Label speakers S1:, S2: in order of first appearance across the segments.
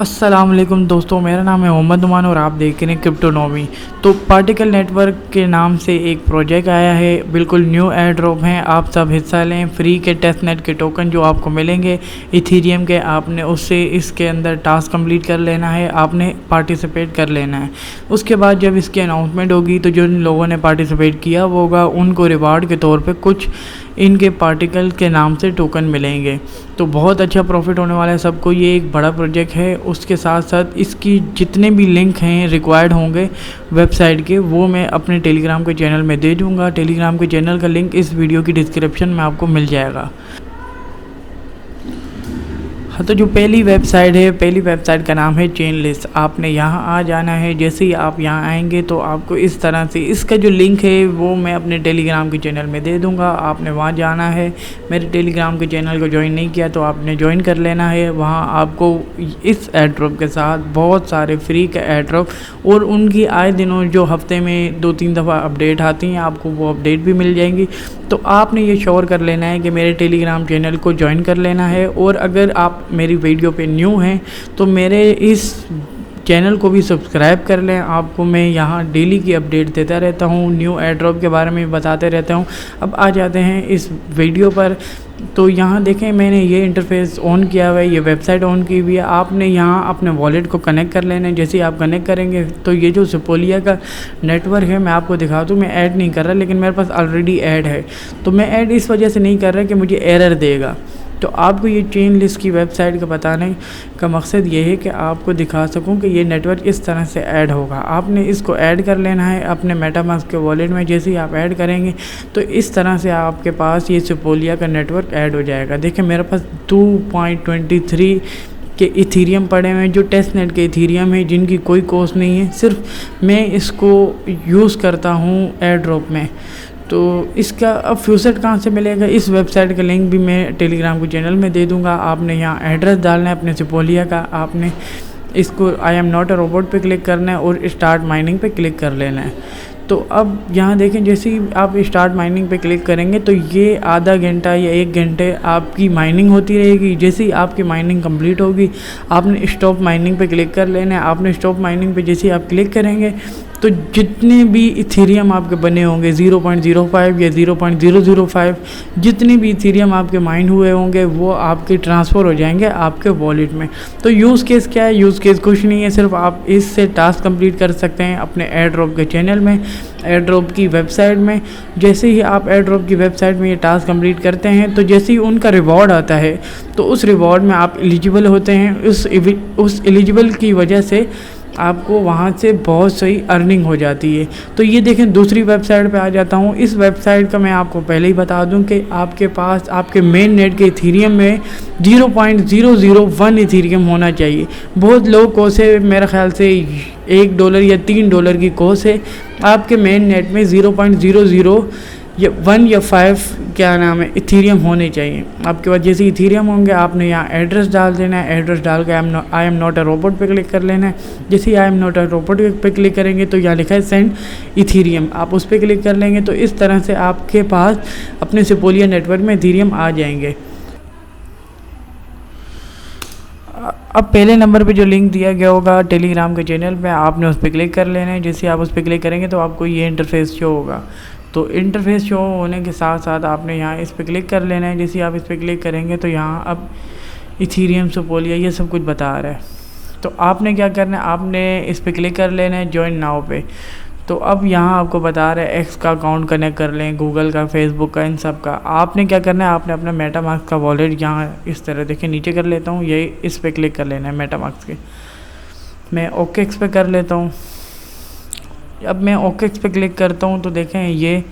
S1: अस्सलाम वालेकुम दोस्तों, मेरा नाम है मोहम्मद नुमान और आप देख रहे हैं क्रिप्टोनॉमी। तो पार्टिकल नेटवर्क के नाम से एक प्रोजेक्ट आया है, बिल्कुल न्यू एयर ड्रॉप है। आप सब हिस्सा लें। फ्री के टेस्ट नेट के टोकन जो आपको मिलेंगे इथीरियम के, आपने उससे इसके अंदर टास्क कंप्लीट कर लेना है, आपने पार्टिसिपेट कर लेना है। उसके बाद जब इसकी अनाउंसमेंट होगी तो जिन लोगों ने पार्टिसिपेट किया होगा उनको रिवार्ड के तौर पर कुछ इनके पार्टिकल के नाम से टोकन मिलेंगे। तो बहुत अच्छा प्रॉफिट होने वाला है सबको। ये एक बड़ा प्रोजेक्ट है। उसके साथ साथ इसकी जितने भी लिंक हैं रिक्वायर्ड होंगे वेबसाइट के, वो मैं अपने टेलीग्राम के चैनल में दे दूँगा। टेलीग्राम के चैनल का लिंक इस वीडियो की डिस्क्रिप्शन में आपको मिल जाएगा। हाँ, तो जो पहली वेबसाइट का नाम है चेनलिस्ट। आपने यहाँ आ जाना है। जैसे ही आप यहाँ आएंगे तो आपको इस तरह से इसका जो लिंक है वो मैं अपने टेलीग्राम के चैनल में दे दूँगा। आपने वहाँ जाना है। मेरे टेलीग्राम के चैनल को ज्वाइन नहीं किया तो आपने ज्वाइन कर लेना है। वहाँ आपको इस एयर ड्रॉप के साथ बहुत सारे फ्री के एयर ड्रॉप और उनकी आए दिनों जो हफ्ते में 2-3 दफ़ा अपडेट आती हैं, आपको वो अपडेट भी मिल जाएंगी। तो आपने ये श्योर कर लेना है कि मेरे टेलीग्राम चैनल को ज्वाइन कर लेना है। और अगर आप मेरी वीडियो पे न्यू हैं तो मेरे इस चैनल को भी सब्सक्राइब कर लें। आपको मैं यहाँ डेली की अपडेट देता रहता हूँ, न्यू एयर ड्रॉप के बारे में बताते रहता हूँ। अब आ जाते हैं इस वीडियो पर। तो यहाँ देखें, मैंने ये इंटरफेस ऑन किया हुआ है, ये वेबसाइट ऑन की हुई है। आपने यहाँ अपने वॉलेट को कनेक्ट कर लेना है। जैसे ही आप कनेक्ट करेंगे तो ये जो सेपोलिया का नेटवर्क है मैं आपको दिखा दूँ। मैं ऐड नहीं कर रहा, लेकिन मेरे पास ऑलरेडी ऐड है। तो मैं ऐड इस वजह से नहीं कर रहा कि मुझे एरर देगा। तो आपको ये चेन लिस्ट की वेबसाइट का बताने का मकसद ये है कि आपको दिखा सकूं कि ये नेटवर्क इस तरह से ऐड होगा। आपने इसको ऐड कर लेना है अपने मेटामास्क के वॉलेट में। जैसे ही आप ऐड करेंगे तो इस तरह से आपके पास ये सेपोलिया का नेटवर्क ऐड हो जाएगा। देखिए, मेरे पास 2.23 के इथीरियम पड़े हुए हैं, जो टेस्ट नेट के इथीरियम है, जिनकी कोई कॉस्ट नहीं है। सिर्फ मैं इसको यूज़ करता हूँ एयर ड्रॉप में। तो इसका अब फ्यूचर कहाँ से मिलेगा, इस वेबसाइट का लिंक भी मैं टेलीग्राम के चैनल में दे दूँगा। आपने यहाँ एड्रेस डालना है अपने सेपोलिया का। आपने इसको आई एम नॉट अ रोबोट पे क्लिक करना है और स्टार्ट माइनिंग पे क्लिक कर लेना है। तो अब यहाँ देखें, जैसे ही आप स्टार्ट माइनिंग पे क्लिक करेंगे तो ये आधा घंटा या 1 घंटे आपकी माइनिंग होती रहेगी। जैसे ही आपकी माइनिंग कंप्लीट होगी आपने स्टॉप माइनिंग पे क्लिक कर लेना है। आपने स्टॉप माइनिंग पे जैसे ही आप क्लिक करेंगे तो जितने भी इथीरियम आपके बने होंगे 0.05 या 0.005, जितने भी इथीरियम आपके माइन हुए होंगे वो आपके ट्रांसफ़र हो जाएंगे आपके वॉलेट में। तो यूज़ केस क्या है? यूज़ केस कुछ नहीं है, सिर्फ आप इससे टास्क कंप्लीट कर सकते हैं अपने एयर ड्रॉप के चैनल में, एयर ड्रॉप की वेबसाइट में। जैसे ही आप एयर ड्रॉप की वेबसाइट में ये टास्क कंप्लीट करते हैं तो जैसे ही उनका रिवॉर्ड आता है तो उस रिवॉर्ड में आप एलिजिबल होते हैं। उस एलिजिबल की वजह से आपको वहाँ से बहुत सही अर्निंग हो जाती है। तो ये देखें, दूसरी वेबसाइट पे आ जाता हूँ। इस वेबसाइट का मैं आपको पहले ही बता दूँ कि आपके पास आपके मेन नेट के इथीरियम में 0.001 इथीरियम होना चाहिए। बहुत लो कॉस्ट है, मेरे ख्याल से $1 या $3 की कॉस्ट है। आपके मेन नेट में 0.00 या 1 या 5 क्या नाम है इथीरियम होने चाहिए आपके पास। जैसे इथीरियम होंगे आपने यहाँ एड्रेस डाल देना है। एड्रेस डाल के I am not a robot पे क्लिक कर लेना है। जैसे ही I am not a robot पे क्लिक करेंगे तो यहाँ लिखा है सेंड इथीरियम, आप उस पर क्लिक कर लेंगे। तो इस तरह से आपके पास अपने सेपोलिया नेटवर्क में इथीरियम आ जाएंगे। अब पहले नंबर पे जो लिंक दिया गया होगा टेलीग्राम के चैनल पे, आपने उस पर क्लिक कर लेना है। जैसे आप उस पर क्लिक करेंगे तो आपको ये इंटरफेस शो होगा। तो इंटरफेस शो होने के साथ साथ आपने यहाँ इस पर क्लिक कर लेना है। जैसे आप इस पर क्लिक करेंगे तो यहाँ अब इथीरियम सेपोलिया ये सब कुछ बता रहा है। तो आपने क्या करना है, आपने इस पर क्लिक कर लेना है जॉइन नाउ पे। तो अब यहाँ आपको बता रहा है एक्स का अकाउंट कनेक्ट कर लें, गूगल का, फेसबुक का, इन सब का। आपने क्या करना है, आपने अपना मेटामास्क का वॉलेट यहाँ इस तरह देखिए नीचे कर लेता हूँ, ये इस पर क्लिक कर लेना है मेटामास्क के। मैं ओकेक्स पे कर लेता हूँ। अब मैं ओकेक्स पे क्लिक करता हूँ तो देखें ये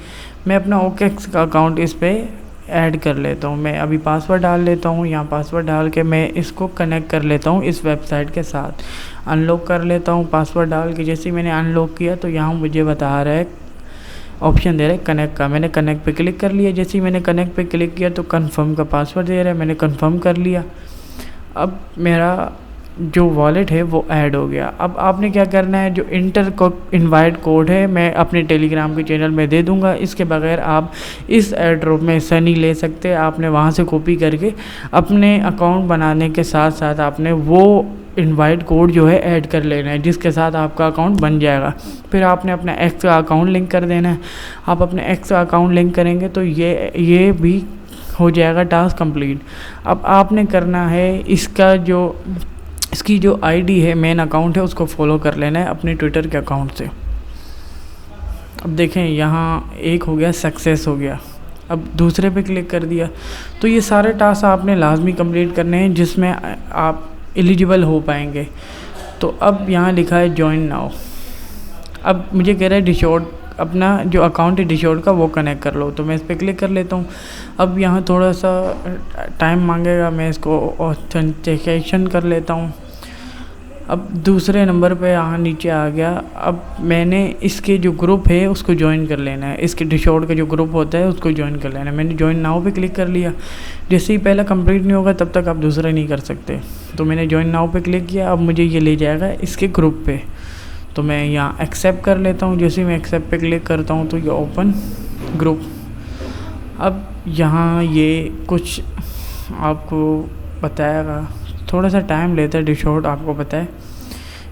S1: मैं अपना ओकेक्स का अकाउंट इस पर ऐड कर लेता हूँ। मैं अभी पासवर्ड डाल लेता हूँ। यहाँ पासवर्ड डाल के मैं इसको कनेक्ट कर लेता हूँ इस वेबसाइट के साथ। अनलॉक कर लेता हूँ पासवर्ड डाल के। जैसे ही मैंने अनलॉक किया तो यहाँ मुझे बता रहा है, ऑप्शन दे रहा है कनेक्ट का। मैंने कनेक्ट पे क्लिक कर लिया। जैसे ही मैंने कनेक्ट पे क्लिक किया तो कन्फर्म का पासवर्ड दे रहा है, मैंने कन्फर्म कर लिया। अब मेरा जो वॉलेट है वो ऐड हो गया। अब आपने क्या करना है, जो इनवाइट कोड है मैं अपने टेलीग्राम के चैनल में दे दूंगा। इसके बगैर आप इस एयर ड्रॉप में हिस्सा नहीं ले सकते। आपने वहाँ से कॉपी करके अपने अकाउंट बनाने के साथ साथ आपने वो इनवाइट कोड जो है ऐड कर लेना है, जिसके साथ आपका अकाउंट बन जाएगा। फिर आपने अपना एक्स का अकाउंट लिंक कर देना है। आप अपने एक्स का अकाउंट लिंक करेंगे तो ये भी हो जाएगा टास्क कंप्लीट। अब आपने करना है इसकी जो आईडी है, मेन अकाउंट है, उसको फॉलो कर लेना है अपने ट्विटर के अकाउंट से। अब देखें यहाँ एक हो गया, सक्सेस हो गया। अब दूसरे पे क्लिक कर दिया। तो ये सारे टास्क आपने लाजमी कंप्लीट करने हैं जिसमें आप एलिजिबल हो पाएंगे। तो अब यहाँ लिखा है जॉइन नाउ। अब मुझे कह रहा है डिशॉर्ट, अपना जो अकाउंट है डिशॉर्ट का वो कनेक्ट कर लो। तो मैं इस पर क्लिक कर लेता हूँ। अब यहाँ थोड़ा सा टाइम मांगेगा, मैं इसको ऑथेंटिकेशन कर लेता हूँ। अब दूसरे नंबर पे यहाँ नीचे आ गया। अब मैंने इसके जो ग्रुप है उसको ज्वाइन कर लेना है। इसके डिशॉर्ट का जो ग्रुप होता है उसको ज्वाइन कर लेना है। मैंने ज्वाइन नाउ पे क्लिक कर लिया। जैसे ही पहला कंप्लीट नहीं होगा तब तक आप दूसरा नहीं कर सकते। तो मैंने ज्वाइन नाउ पे क्लिक किया। अब मुझे ये ले जाएगा इसके ग्रुप पे। तो मैं यहाँ एक्सेप्ट कर लेता हूँ। जैसे ही मैं एक्सेप्ट पे क्लिक करता हूँ तो ये ओपन ग्रुप। अब यहाँ ये कुछ आपको बताएगा, थोड़ा सा टाइम लेता है डिशॉर्ट, आपको पता है।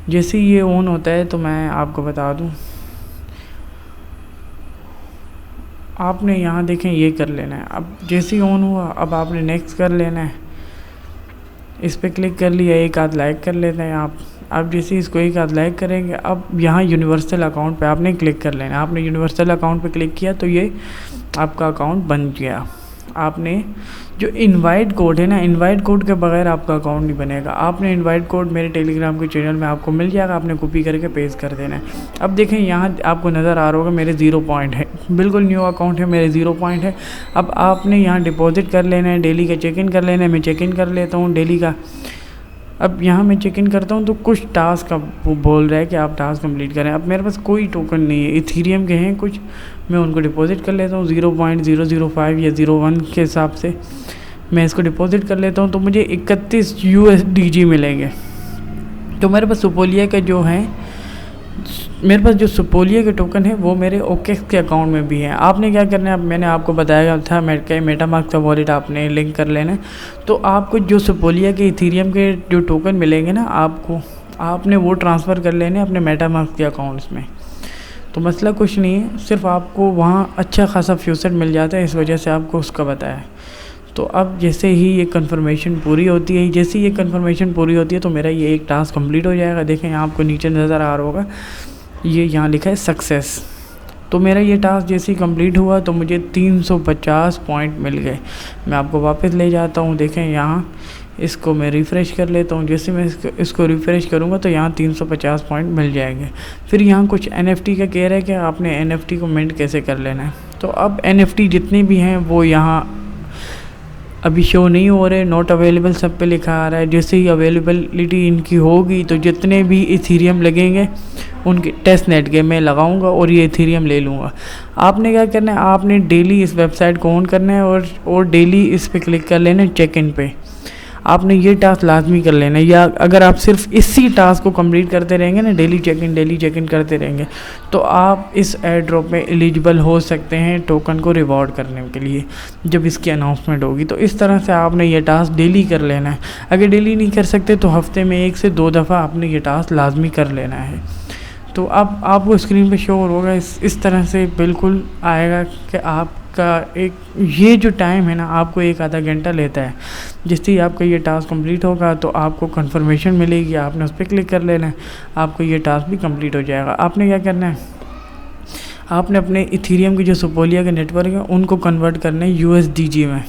S1: जैसे ही ये ऑन होता है तो मैं आपको बता दूं, आपने यहाँ देखें ये कर लेना है। अब जैसे ही ऑन हुआ अब आपने नेक्स्ट कर लेना है। इस पर क्लिक कर लिया, एक आध लाइक कर लेते हैं आप। अब जैसे इसको एक आध लाइक करेंगे, अब यहाँ यूनिवर्सल अकाउंट पे आपने क्लिक कर लेना है। आपने यूनिवर्सल अकाउंट पे क्लिक किया तो ये आपका अकाउंट बन गया। आपने जो इनवाइट कोड है ना, इनवाइट कोड के बगैर आपका अकाउंट नहीं बनेगा। आपने इनवाइट कोड मेरे टेलीग्राम के चैनल में आपको मिल जाएगा, आपने कॉपी करके पेस्ट कर देना है। अब देखें यहाँ आपको नज़र आ रहा होगा मेरे 0 पॉइंट है, बिल्कुल न्यू अकाउंट है, मेरे 0 पॉइंट है। अब आपने यहाँ डिपॉजिट कर लेना है, डेली का चेक इन कर लेना है। मैं चेक इन कर लेता हूँ डेली का। अब यहाँ मैं चेक इन करता हूँ तो कुछ टास्क का वो बोल रहा है कि आप टास्क कंप्लीट करें। अब मेरे पास कोई टोकन नहीं है, इथीरियम के हैं कुछ, मैं उनको डिपॉजिट कर लेता हूँ 0.005 या 0.1 के हिसाब से मैं इसको डिपॉजिट कर लेता हूँ। तो मुझे 31 USDG मिलेंगे। तो मेरे पास सुपोलिया के जो हैं, मेरे पास जो सुपोलिया के टोकन है वो मेरे ओकेक्स के अकाउंट में भी हैं। आपने क्या करना है, अब मैंने आपको बताया था मेटामास्क का वॉलेट आपने लिंक कर लेना है। तो आपको जो सुपोलिया के इथीरियम के जो टोकन मिलेंगे ना आपको, आपने वो ट्रांसफ़र कर लेने अपने मेटामास्क के अकाउंट्स में। तो मसला कुछ नहीं है, सिर्फ आपको वहाँ अच्छा खासा फ्यूचर मिल जाता है, इस वजह से आपको उसका बताया। तो अब जैसे ही ये कंफर्मेशन पूरी होती है, जैसे ही ये कंफर्मेशन पूरी होती है तो मेरा ये एक टास्क कंप्लीट हो जाएगा। देखें यहाँ आपको नीचे नज़र आ रहा होगा, ये यहाँ लिखा है सक्सेस। तो मेरा ये टास्क जैसे ही कंप्लीट हुआ तो मुझे 350 पॉइंट मिल गए। मैं आपको वापस ले जाता हूँ। देखें यहाँ इसको मैं रिफ़्रेश कर लेता हूँ। जैसे मैं इसको रिफ़्रेश करूँगा तो यहाँ 350 पॉइंट मिल जाएंगे। फिर यहाँ कुछ NFT का कह रहा है कि आपने NFT को मिंट कैसे कर लेना है। तो अब NFT जितने भी हैं वो यहाँ अभी शो नहीं हो रहे, नॉट अवेलेबल सब पे लिखा आ रहा है। जैसे ही अवेलेबिलिटी इनकी होगी तो जितने भी इथीरियम लगेंगे उनके टेस्ट नेट के मैं लगाऊंगा और ये इथीरियम ले लूँगा। आपने क्या करना है, आपने डेली इस वेबसाइट को ऑन करना है और डेली इस पे क्लिक कर लेना है चेक इन पे। आपने ये टास्क लाजमी कर लेना है, या अगर आप सिर्फ इसी टास्क को कंप्लीट करते रहेंगे ना, डेली चेक इन करते रहेंगे, तो आप इस एयर ड्रॉप में एलिजिबल हो सकते हैं टोकन को रिवॉर्ड करने के लिए जब इसकी अनाउंसमेंट होगी। तो इस तरह से आपने ये टास्क डेली कर लेना है। अगर डेली नहीं कर सकते तो हफ्ते में 1 से 2 दफ़ा आपने ये टास्क लाजमी कर लेना है। तो अब आपको स्क्रीन पे शो होगा इस तरह से बिल्कुल आएगा कि आपका एक ये जो टाइम है ना, आपको 1 आधा घंटा लेता है। जैसे ही आपका ये टास्क कंप्लीट होगा तो आपको कंफर्मेशन मिलेगी, आपने उस पर क्लिक कर लेना है, आपको ये टास्क भी कंप्लीट हो जाएगा। आपने क्या करना है, आपने अपने इथीरियम के जो सुपोलिया के नेटवर्क है उनको कन्वर्ट करना है USDG में।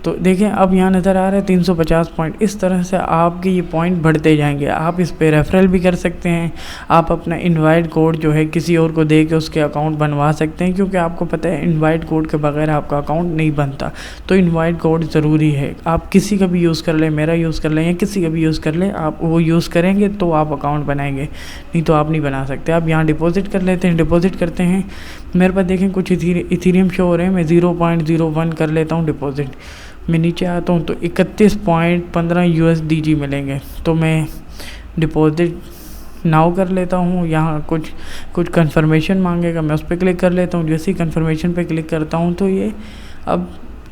S1: तो देखें अब यहाँ नज़र आ रहा है 350 पॉइंट। इस तरह से आपके ये पॉइंट बढ़ते जाएंगे। आप इस पे रेफरल भी कर सकते हैं। आप अपना इनवाइट कोड जो है किसी और को दे के उसके अकाउंट बनवा सकते हैं, क्योंकि आपको पता है इनवाइट कोड के बगैर आपका अकाउंट नहीं बनता। तो इनवाइट कोड ज़रूरी है। आप किसी का भी यूज़ कर लें, मेरा यूज़ कर लें या किसी का भी यूज़ कर लें, आप वो यूज़ करेंगे तो आप अकाउंट बनाएंगे, नहीं तो आप नहीं बना सकते। आप यहाँ डिपॉजिट कर लेते हैं, डिपॉजिट करते हैं। मेरे पास देखें कुछ इथीरियम शो हो रहे हैं, मैं 0.01 कर लेता हूँ डिपॉजिट। मैं नीचे आता हूँ तो 31.15 USDG मिलेंगे। तो मैं डिपॉजिट नाउ कर लेता हूँ। यहाँ कुछ कंफर्मेशन मांगेगा, मैं उस पर क्लिक कर लेता हूँ। जैसे ही कंफर्मेशन पे क्लिक करता हूँ तो ये अब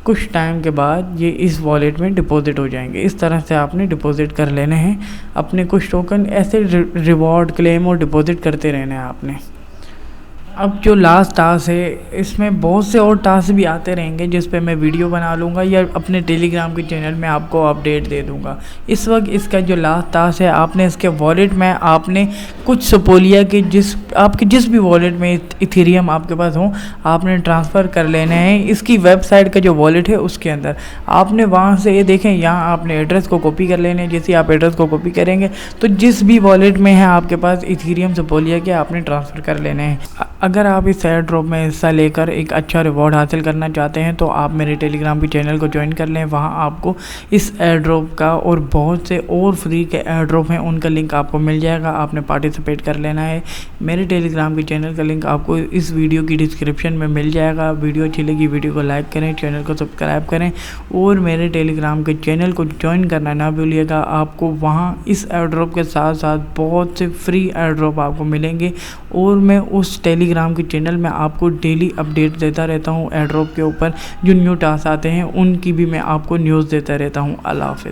S1: कुछ टाइम के बाद ये इस वॉलेट में डिपॉजिट हो जाएंगे। इस तरह से आपने डिपॉजिट कर लेने हैं अपने कुछ टोकन, ऐसे रिवॉर्ड क्लेम और डिपॉजिट करते रहना है आपने। अब जो लास्ट टास्क है, इसमें बहुत से और टास्क भी आते रहेंगे जिस पे मैं वीडियो बना लूँगा या अपने टेलीग्राम के चैनल में आपको अपडेट दे दूँगा। इस वक्त इसका जो लास्ट टास्क है, आपने इसके वॉलेट में आपने कुछ सपोलिया के आपके जिस भी वॉलेट में इथेरियम आपके पास हो, आपने ट्रांसफ़र कर लेने हैं इसकी वेबसाइट का जो वॉलेट है उसके अंदर। आपने वहाँ से ये देखें, यहाँ आपने एड्रेस को कॉपी कर लेने हैं। जैसे आप एड्रेस को कॉपी करेंगे तो जिस भी वॉलेट में है आपके पास इथेरियम सपोलिया के, आपने ट्रांसफ़र कर लेने हैं। अगर आप इस एयर ड्रॉप में हिस्सा लेकर एक अच्छा रिवॉर्ड हासिल करना चाहते हैं तो आप मेरे टेलीग्राम के चैनल को ज्वाइन कर लें। वहां आपको इस एयर ड्रॉप का और बहुत से और फ्री के एयर ड्रॉप हैं, उनका लिंक आपको मिल जाएगा। आपने पार्टिसिपेट कर लेना है। मेरे टेलीग्राम के चैनल का लिंक आपको इस वीडियो की डिस्क्रिप्शन में मिल जाएगा। वीडियो अच्छी लगी वीडियो को लाइक करें, चैनल को सब्सक्राइब करें और मेरे टेलीग्राम के चैनल को ज्वाइन करना ना भूलिएगा। आपको वहाँ इस एयर ड्रॉप के साथ साथ बहुत से फ्री एयर ड्रॉप आपको मिलेंगे और मैं उस टेलीग्राम के चैनल में आपको डेली अपडेट देता रहता हूँ एयर ड्रॉप के ऊपर। जो न्यू टास्क आते हैं उनकी भी मैं आपको न्यूज़ देता रहता हूँ। अल्लाह हाफ़िज़।